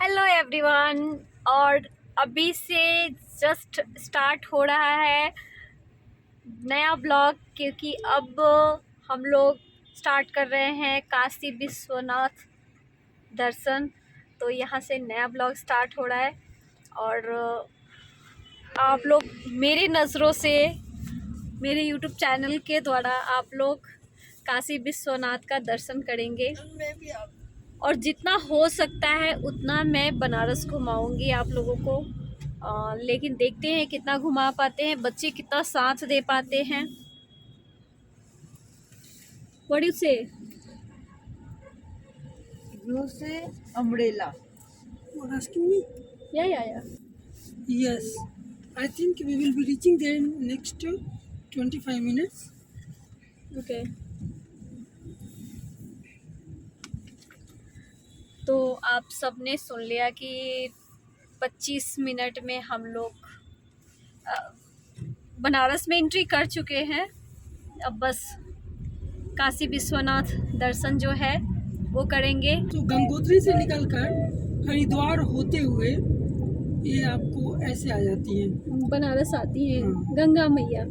Hello everyone. और अभी से जस्ट स्टार्ट हो रहा है नया ब्लॉग, क्योंकि अब हम लोग स्टार्ट कर रहे हैं काशी विश्वनाथ दर्शन। तो यहाँ से नया ब्लॉग स्टार्ट हो रहा है और आप लोग मेरी नज़रों से, मेरे यूट्यूब चैनल के द्वारा आप लोग काशी विश्वनाथ का दर्शन करेंगे। और जितना हो सकता है उतना मैं बनारस घुमाऊंगी आप लोगों को। लेकिन देखते हैं कितना घुमा पाते हैं, बच्चे कितना साथ दे पाते हैं। What do you say? You say umbrella. You are asking me? Yeah. Yes. I think we will be reaching there in next 25 minutes. Okay. तो आप सबने सुन लिया कि 25 मिनट में हम लोग बनारस में एंट्री कर चुके हैं। अब बस काशी विश्वनाथ दर्शन जो है वो करेंगे। तो गंगोत्री से निकलकर हरिद्वार होते हुए ये आपको ऐसे आ जाती है, बनारस आती है गंगा मैया।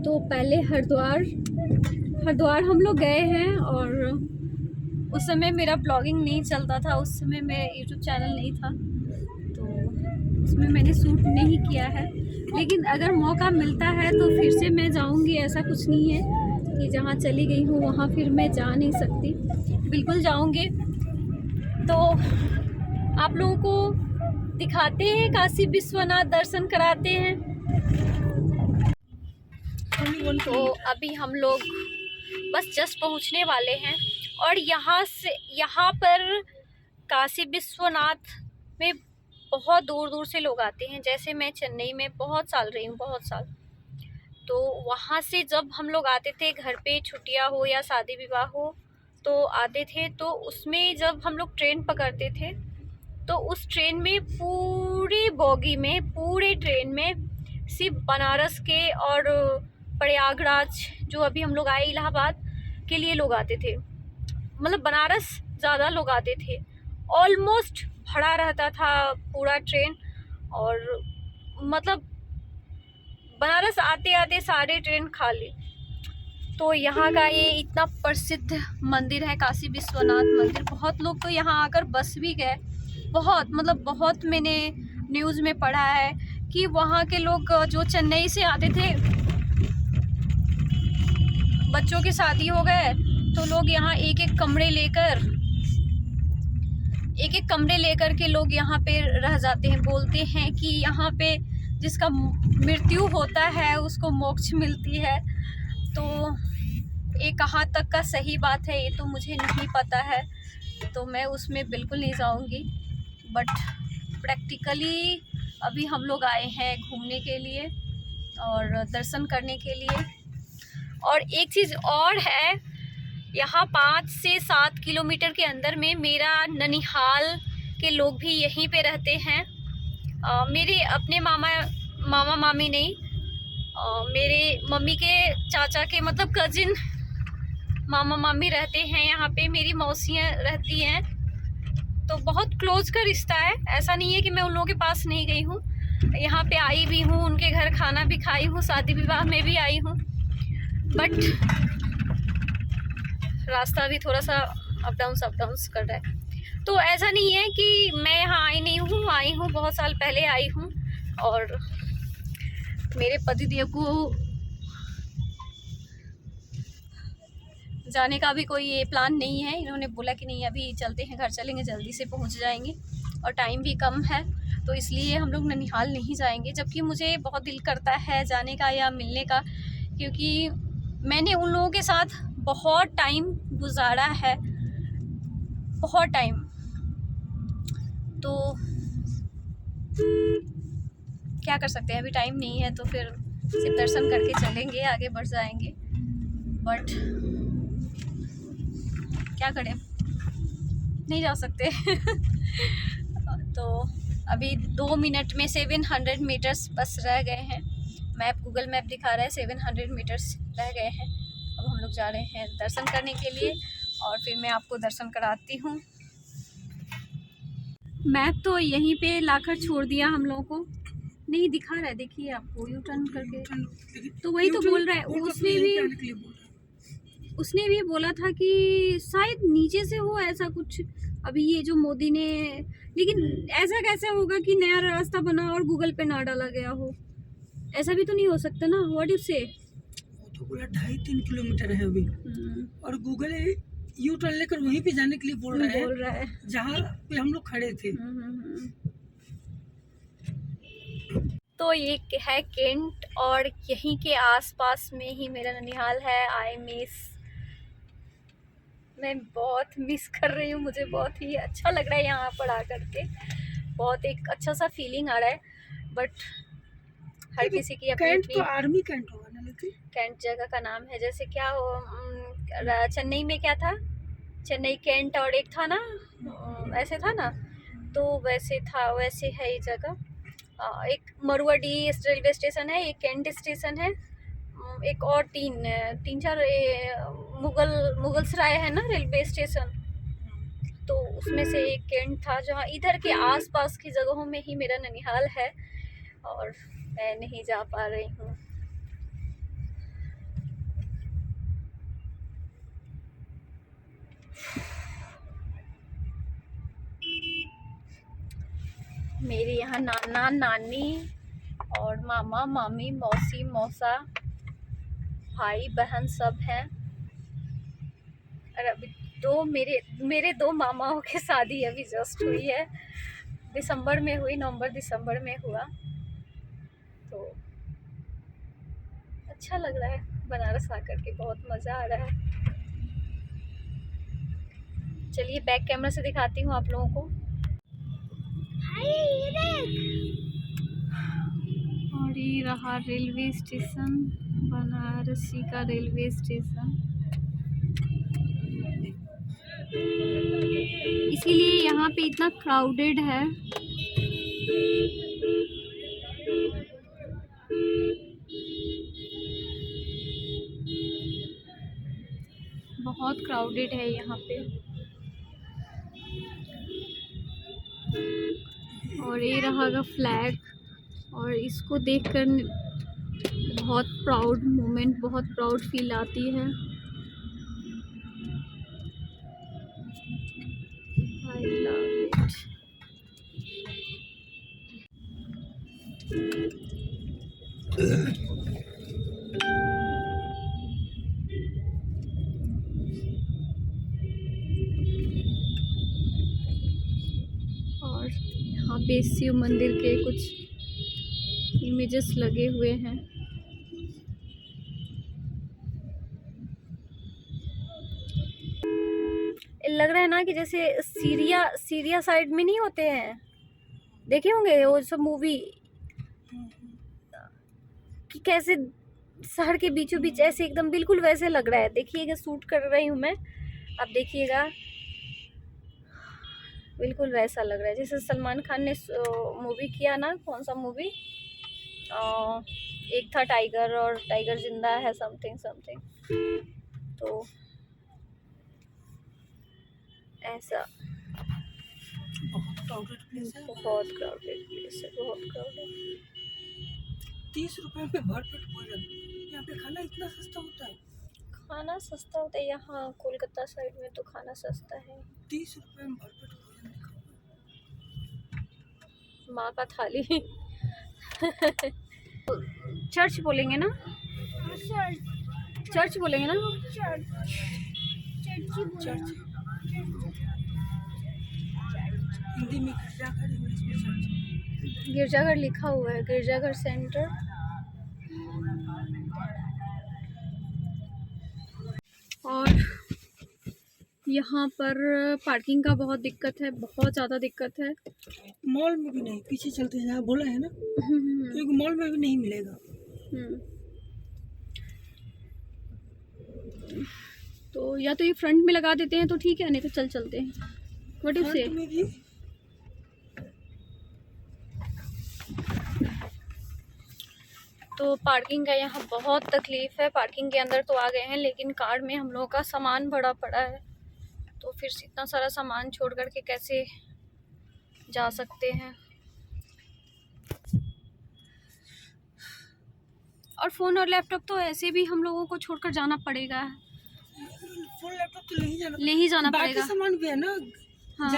तो पहले हरिद्वार हम लोग गए हैं और उस समय मेरा ब्लॉगिंग नहीं चलता था, उस समय मेरा यूट्यूब चैनल नहीं था, तो उसमें मैंने शूट नहीं किया है। लेकिन अगर मौका मिलता है तो फिर से मैं जाऊंगी। ऐसा कुछ नहीं है कि जहाँ चली गई हूँ वहाँ फिर मैं जा नहीं सकती, बिल्कुल जाऊंगी। तो आप लोगों को दिखाते हैं, काशी विश्वनाथ दर्शन कराते हैं। तो अभी हम लोग बस जस्ट पहुंचने वाले हैं और यहाँ पर काशी विश्वनाथ में बहुत दूर दूर से लोग आते हैं। जैसे मैं चेन्नई में बहुत साल रही हूँ, बहुत साल। तो वहाँ से जब हम लोग आते थे घर पे, छुट्टियाँ हो या शादी विवाह हो तो आते थे। तो उसमें जब हम लोग ट्रेन पकड़ते थे तो उस ट्रेन में पूरी बोगी में, पूरे ट्रेन में सिर्फ बनारस के और प्रयागराज, जो अभी हम लोग आए इलाहाबाद के लिए लोग आते थे। मतलब बनारस ज़्यादा लोग आते थे, ऑलमोस्ट भरा रहता था पूरा ट्रेन। और मतलब बनारस आते आते सारे ट्रेन खाली। तो यहाँ का ये इतना प्रसिद्ध मंदिर है काशी विश्वनाथ मंदिर। बहुत लोग तो यहाँ आकर बस भी गए, बहुत मैंने न्यूज़ में पढ़ा है कि वहाँ के लोग जो चेन्नई से आते थे, बच्चों की शादी हो गए तो लोग यहाँ एक एक कमरे लेकर के लोग यहाँ पे रह जाते हैं। बोलते हैं कि यहाँ पे जिसका मृत्यु होता है उसको मोक्ष मिलती है। तो ये कहाँ तक का सही बात है ये तो मुझे नहीं पता है, तो मैं उसमें बिल्कुल नहीं जाऊँगी। बट प्रैक्टिकली अभी हम लोग आए हैं घूमने के लिए और दर्शन करने के लिए। और एक चीज़ और है, यहाँ 5 से 7 किलोमीटर के अंदर में मेरा ननिहाल के लोग भी यहीं पे रहते हैं। मेरे अपने मामा मामी नहीं, मेरे मम्मी के चाचा के मतलब कजिन मामा मामी रहते हैं यहाँ पे। मेरी मौसियाँ रहती हैं, तो बहुत क्लोज का रिश्ता है। ऐसा नहीं है कि मैं उन लोगों के पास नहीं गई हूँ, यहाँ पे आई भी हूँ, उनके घर खाना भी खाई हूँ, शादी विवाह में भी आई हूँ। बट रास्ता भी थोड़ा सा अप डाउन कर रहा है। तो ऐसा नहीं है कि मैं यहाँ आई नहीं हूँ, आई हूँ, बहुत साल पहले आई हूँ। और मेरे पतिदेव को जाने का भी कोई ये प्लान नहीं है। इन्होंने बोला कि नहीं अभी चलते हैं, घर चलेंगे, जल्दी से पहुँच जाएंगे और टाइम भी कम है, तो इसलिए हम लोग ननिहाल नहीं जाएंगे। जबकि मुझे बहुत दिल करता है जाने का या मिलने का, क्योंकि मैंने उन लोगों के साथ बहुत टाइम गुजारा है, बहुत टाइम। तो क्या कर सकते हैं, अभी टाइम नहीं है, तो फिर सिर्फ दर्शन करके चलेंगे, आगे बढ़ जाएंगे। बट क्या करें, नहीं जा सकते। तो अभी 2 मिनट में 700 मीटर्स बस रह गए हैं। गूगल मैप दिखा रहा है 700 मीटर्स रह गए हैं। अब हम लोग जा रहे हैं दर्शन करने के लिए और फिर मैं आपको दर्शन कराती हूँ। मैप तो यहीं पे लाकर छोड़ दिया हम लोगों को, नहीं दिखा रहा है, देखिए आपको यू टर्न करके। तो वही तो बोल रहा है, उसने भी बोला था कि शायद नीचे से हो ऐसा कुछ। अभी ये जो मोदी ने, लेकिन ऐसा कैसे होगा कि नया रास्ता बना और गूगल पे ना डाला गया हो, ऐसा भी तो नहीं हो सकता ना। व्हाट यू से? वो तो बोला 2.5-3 किलोमीटर है अभी, और गूगल यू टर्न लेकर वहीं पे जाने के लिए बोल रहा है जहाँ पे हम लोग खड़े थे। तो ये है केंट और यहीं के आसपास में ही मेरा ननिहाल है। आई मिस, मैं बहुत मिस कर रही हूँ, मुझे बहुत ही अच्छा लग रहा है यहाँ पर आकर के, बहुत एक अच्छा सा फीलिंग आ रहा है। बट हर किसी की अपनी कैंट तो आर्मी कैंट होगा ना, लेकिन कैंट जगह का नाम है। जैसे क्या हो चेन्नई में क्या था, चेन्नई कैंट और एक था ना, ऐसे था ना, तो वैसे था, वैसे है ये जगह। एक मरुआडी रेलवे स्टेशन है, एक कैंट स्टेशन है, एक और तीन चार मुगलसराय है ना रेलवे स्टेशन, तो उसमें से एक कैंट था। जहाँ इधर के आसपास की जगहों में ही मेरा ननिहाल है और मैं नहीं जा पा रही हूँ। मेरे यहाँ नाना नानी और मामा मामी मौसी मौसा भाई बहन सब हैं। और अभी मेरे दो मामाओं की शादी अभी जस्ट हुई है, दिसंबर में हुई, नवंबर दिसंबर में हुआ। तो अच्छा लग रहा है बनारस आकर के, बहुत मज़ा आ रहा है। चलिए बैक कैमरा से दिखाती हूँ आप लोगों को। और ये रहा रेलवे स्टेशन, बनारसी का रेलवे स्टेशन। इसीलिए यहाँ पे इतना क्राउडेड है। बहुत क्राउडेड है यहाँ पे। और ये रहा फ्लैग, और इसको देखकर बहुत प्राउड मोमेंट, बहुत प्राउड फील आती है। I love it. और यहाँ पे शिव मंदिर के कुछ इमेजेस लगे हुए हैं। लग रहा है ना कि जैसे सीरिया साइड में नहीं होते हैं, देखे होंगे वो सब मूवी, कि कैसे शहर के बीचों बीच ऐसे एकदम बिल्कुल वैसे लग रहा है। देखिएगा, शूट कर रही हूँ मैं, आप देखिएगा, बिल्कुल वैसा लग रहा है जैसे सलमान खान ने मूवी किया ना, कौन सा मूवी, एक था टाइगर और टाइगर जिंदा है, समथिंग समथिंग, तो ऐसा। बहुत क्राउडेड प्लेस है, बहुत क्राउडेड प्लेस है, बहुत क्राउडेड। 30 रुपए में भरपेट भोजन, यहाँ पे खाना इतना सस्ता होता है। खाना सस्ता होता है यहाँ कोलकाता साइड में, तो खाना सस्ता है। 30 रुपए में भरपेट भोजन माँ का थाली। चर्च बोलेंगे ना, चर्च बोलेंगे ना, चर्च हिंदी में गिरजाघर, इंग्लिश में चर्च। गिरजाघर लिखा हुआ है, गिरजाघर सेंटर। और यहाँ पर पार्किंग का बहुत दिक्कत है, बहुत ज़्यादा दिक्कत है। मॉल में भी नहीं, पीछे चलते हैं, जहाँ बोला है ना, क्योंकि मॉल में भी नहीं मिलेगा। तो या तो ये फ्रंट में लगा देते हैं तो ठीक है, नहीं तो चल चलते हैं। व्हाट यू से? में भी तो पार्किंग का यहाँ बहुत तकलीफ है। पार्किंग के अंदर तो आ गए हैं, लेकिन कार में हम लोगों का सामान बड़ा पड़ा है, तो फिर इतना सारा सामान छोड़ कर के कैसे जा सकते हैं। और फ़ोन और लैपटॉप तो ऐसे भी हम लोगों को छोड़कर जाना पड़ेगा, फोन लैपटॉप तो ले ही जाना बाकी पड़ेगा। सामान भी है ना, हाँ,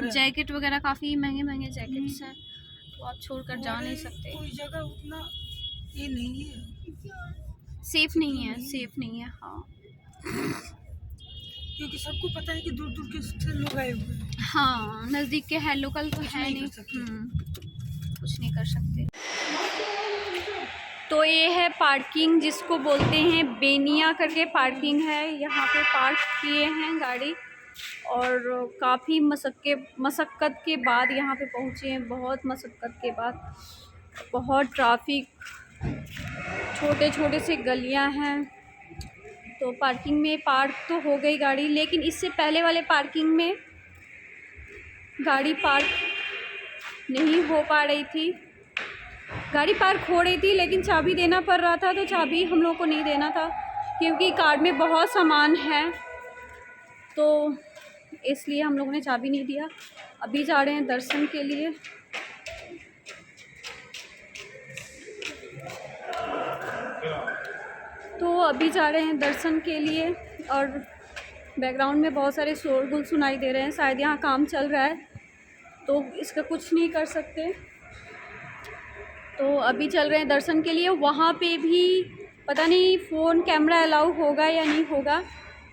जैकेट वगैरह काफ़ी महंगे महंगे जैकेट्स हैं, तो आप छोड़कर जा नहीं सकते। कोई जगह उतना ये नहीं है, सेफ नहीं है। हाँ क्योंकि सबको पता है कि दूर दूर के से लोग आए हुए हैं। हाँ, नज़दीक के है, लोकल तो है नहीं, कुछ नहीं कर सकते। तो ये है पार्किंग, जिसको बोलते हैं बेनिया करके पार्किंग है। यहाँ पे पार्क किए हैं गाड़ी, और काफ़ी मशक्क़त के बाद यहाँ पे पहुँचे हैं। बहुत मशक्क़त के बाद, बहुत ट्रैफिक, छोटे छोटे से गलियाँ हैं। तो पार्किंग में पार्क तो हो गई गाड़ी, लेकिन इससे पहले वाले पार्किंग में गाड़ी पार्क नहीं हो पा रही थी। गाड़ी पार्क हो रही थी, लेकिन चाबी देना पड़ रहा था, तो चाबी हम लोग को नहीं देना था क्योंकि कार में बहुत सामान है, तो इसलिए हम लोगों ने चाबी नहीं दिया। अभी जा रहे हैं दर्शन के लिए। तो अभी जा रहे हैं दर्शन के लिए, और बैकग्राउंड में बहुत सारे शोरगुल सुनाई दे रहे हैं। शायद यहाँ काम चल रहा है, तो इसका कुछ नहीं कर सकते। तो अभी चल रहे हैं दर्शन के लिए। वहाँ पे भी पता नहीं फ़ोन कैमरा अलाउ होगा या नहीं होगा,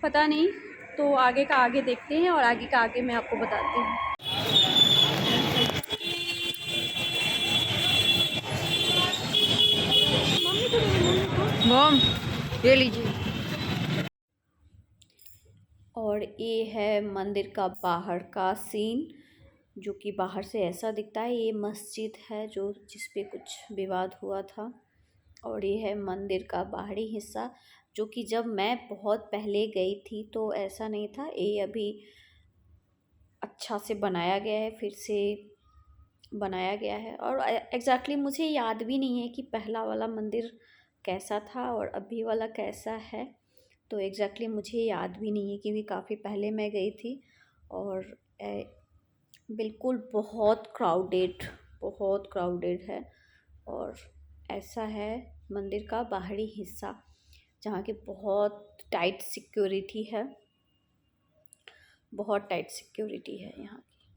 पता नहीं। तो आगे का आगे देखते हैं, और आगे का आगे मैं आपको बताती हूँ। मॉम ये लीजिए। और ये है मंदिर का बाहर का सीन, जो कि बाहर से ऐसा दिखता है। ये मस्जिद है जो जिस पे कुछ विवाद हुआ था, और ये है मंदिर का बाहरी हिस्सा, जो कि जब मैं बहुत पहले गई थी तो ऐसा नहीं था। ये अभी अच्छा से बनाया गया है, फिर से बनाया गया है। और एग्जैक्टली मुझे याद भी नहीं है कि पहला वाला मंदिर कैसा था और अभी वाला कैसा है। तो एग्जैक्टली मुझे याद भी नहीं है, क्योंकि काफ़ी पहले मैं गई थी। और बिल्कुल बहुत क्राउडेड है। और ऐसा है मंदिर का बाहरी हिस्सा, जहाँ की बहुत टाइट सिक्योरिटी है, बहुत टाइट सिक्योरिटी है यहाँ की।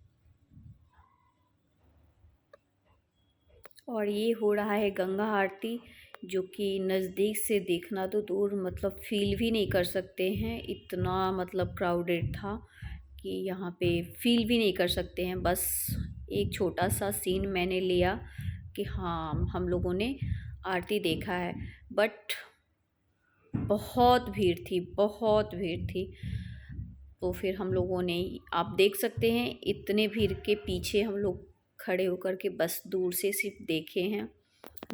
और ये हो रहा है गंगा आरती, जो कि नज़दीक से देखना तो दूर, मतलब फील भी नहीं कर सकते हैं, इतना मतलब क्राउडेड था कि यहाँ पे फील भी नहीं कर सकते हैं। बस एक छोटा सा सीन मैंने लिया कि हाँ हम लोगों ने आरती देखा है, बट बहुत भीड़ थी। तो फिर हम लोगों ने, आप देख सकते हैं इतने भीड़ के पीछे हम लोग खड़े होकर के बस दूर से सिर्फ देखे हैं,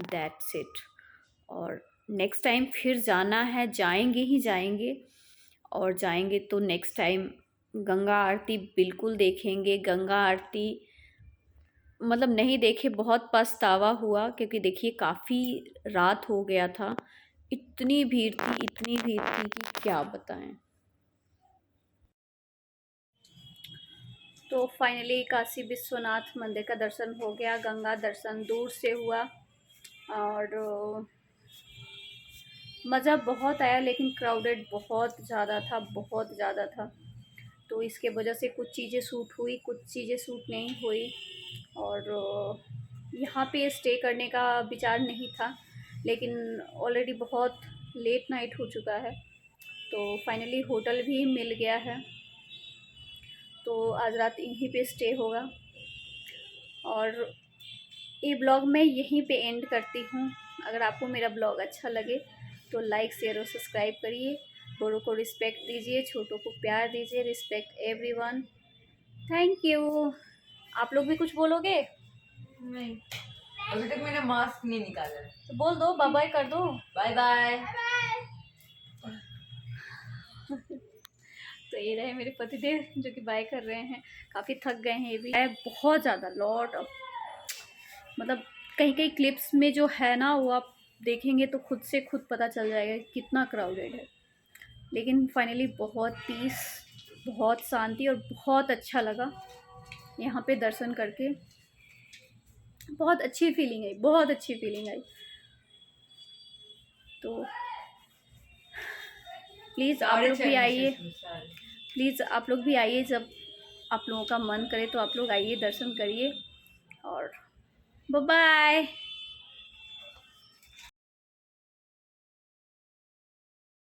दैट्स इट। और नेक्स्ट टाइम फिर जाना है, जाएंगे और जाएंगे तो नेक्स्ट टाइम गंगा आरती बिल्कुल देखेंगे। गंगा आरती मतलब नहीं देखे, बहुत पछतावा हुआ, क्योंकि देखिए काफ़ी रात हो गया था, इतनी भीड़ थी कि क्या बताएं। तो फाइनली काशी विश्वनाथ मंदिर का दर्शन हो गया, गंगा दर्शन दूर से हुआ, और मज़ा बहुत आया, लेकिन क्राउडेड बहुत ज़्यादा था। तो इसके वजह से कुछ चीज़ें सूट हुई, कुछ चीज़ें सूट नहीं हुई। और यहाँ पे स्टे करने का विचार नहीं था, लेकिन ऑलरेडी बहुत लेट नाइट हो चुका है, तो फाइनली होटल भी मिल गया है। तो आज रात यहीं पे स्टे होगा। और ये ब्लॉग मैं यहीं पे एंड करती हूँ। अगर आपको मेरा ब्लॉग अच्छा लगे तो लाइक शेयर और सब्सक्राइब करिए, बड़ों को रिस्पेक्ट दीजिए, छोटों को प्यार दीजिए, रिस्पेक्ट एवरीवन। Thank you. आप लोग भी कुछ बोलोगे? नहीं, अभी तक मैंने मास्क नहीं निकाला है। तो बोल दो, बाय बाय कर दो। Bye bye. तो ये रहे मेरे पतिदेव, जो कि बाय कर रहे हैं। काफ़ी थक गए हैं ये भी, बहुत ज़्यादा लॉट ऑफ, मतलब कहीं क्लिप्स में जो है ना, वो आप देखेंगे तो खुद पता चल जाएगा कितना क्राउडेड है। लेकिन फाइनली बहुत पीस, बहुत शांति और बहुत अच्छा लगा। यहाँ पे दर्शन करके बहुत अच्छी फीलिंग आई, बहुत अच्छी फीलिंग आई। तो प्लीज़ आप लोग भी आइए, प्लीज़ आप लोग भी आइए, जब आप लोगों का मन करे तो आप लोग आइए, दर्शन करिए। और बाय बाय।